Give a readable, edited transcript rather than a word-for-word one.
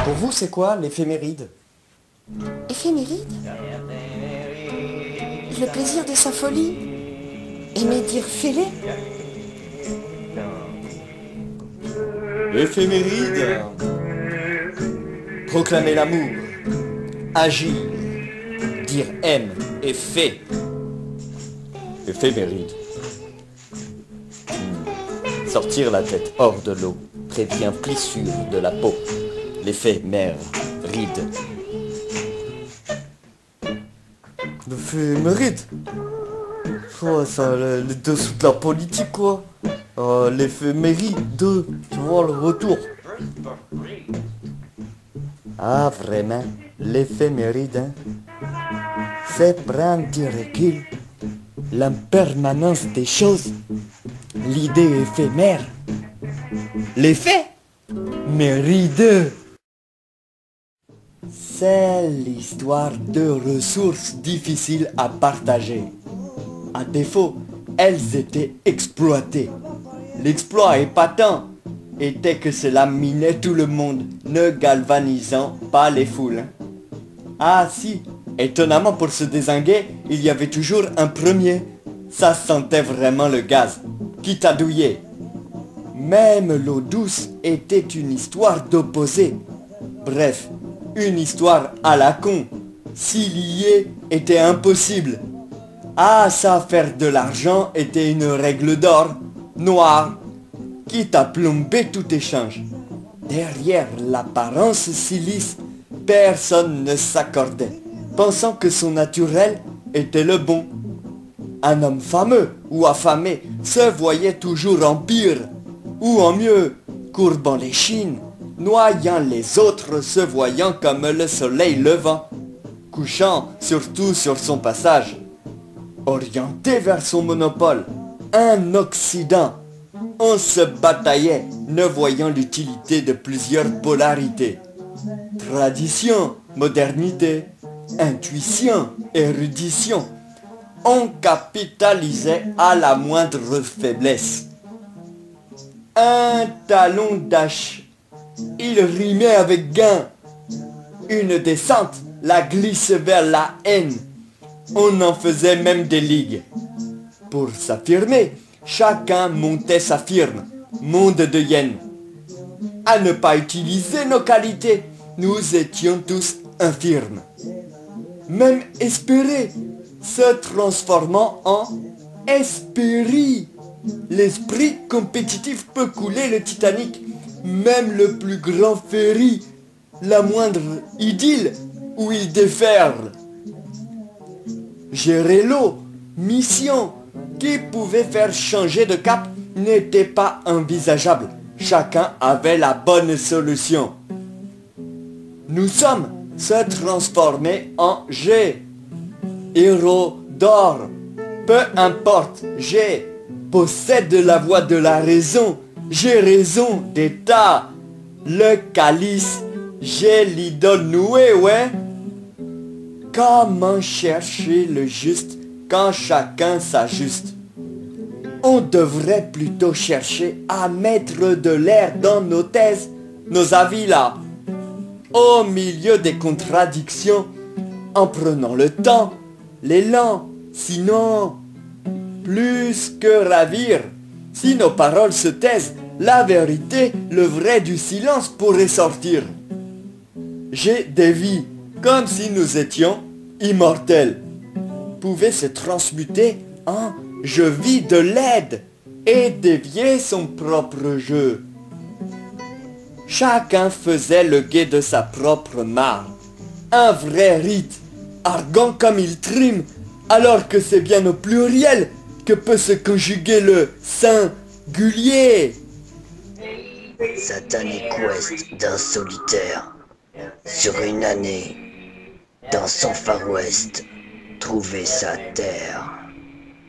Pour vous, c'est quoi l'éphéméride? Éphéméride? Le plaisir de sa folie? Aimer dire fêlé? Éphéméride. Proclamer l'amour. Agir. Dire aime et fait. Éphéméride. Sortir la tête hors de l'eau prévient plissure de la peau. L'éphémère ride. L'éphéméride? Ouais, ça, les dessous de la politique, quoi. L'éphéméride, tu vois, le retour. Ah, vraiment, l'éphéméride, hein? C'est prendre du recul, l'impermanence des choses, l'idée éphémère, l'effet méride. C'est l'histoire de ressources difficiles à partager. À défaut, elles étaient exploitées. L'exploit épatant était que cela minait tout le monde, ne galvanisant pas les foules. Ah si, étonnamment pour se dézinguer, il y avait toujours un premier. Ça sentait vraiment le gaz, quitte à douiller. Même l'eau douce était une histoire d'opposés. Bref, une histoire à la con. S'y lier était impossible. Ah, ça, faire de l'argent était une règle d'or, noire, quitte à plomber tout échange. Derrière l'apparence si lisse, personne ne s'accordait, pensant que son naturel était le bon. Un homme fameux ou affamé se voyait toujours en pire, ou en mieux, courbant les chines, noyant les autres, se voyant comme le soleil levant, couchant surtout sur son passage, orienté vers son monopole, un Occident. On se bataillait, ne voyant l'utilité de plusieurs polarités. Tradition, modernité, intuition, érudition. On capitalisait à la moindre faiblesse. Un talon d'âche, il rimait avec gain. Une descente la glisse vers la haine. On en faisait même des ligues. Pour s'affirmer, chacun montait sa firme, monde de hyène. À ne pas utiliser nos qualités, nous étions tous infirmes. Même espérer, se transformant en espérit. L'esprit compétitif peut couler le Titanic, même le plus grand ferry, la moindre idylle où il déferle. Gérer l'eau, mission, qui pouvait faire changer de cap n'était pas envisageable. Chacun avait la bonne solution. Nous sommes se transformer en G. Héros d'or. Peu importe, G possède la voix de la raison. J'ai raison d'état. Le calice, j'ai l'idole nouée, ouais. Comment chercher le juste quand chacun s'ajuste? On devrait plutôt chercher à mettre de l'air dans nos thèses, nos avis là, au milieu des contradictions, en prenant le temps, l'élan, sinon, plus que ravir, si nos paroles se taisent, la vérité, le vrai du silence pourrait sortir. J'ai des vies, comme si nous étions immortels, pouvaient se transmuter en je vis de l'aide et dévier son propre jeu. Chacun faisait le guet de sa propre mare, un vrai rite, argant comme il trime, alors que c'est bien au pluriel que peut se conjuguer le singulier. Satanic Quest d'un solitaire, sur une année, dans son Far West, trouver sa terre.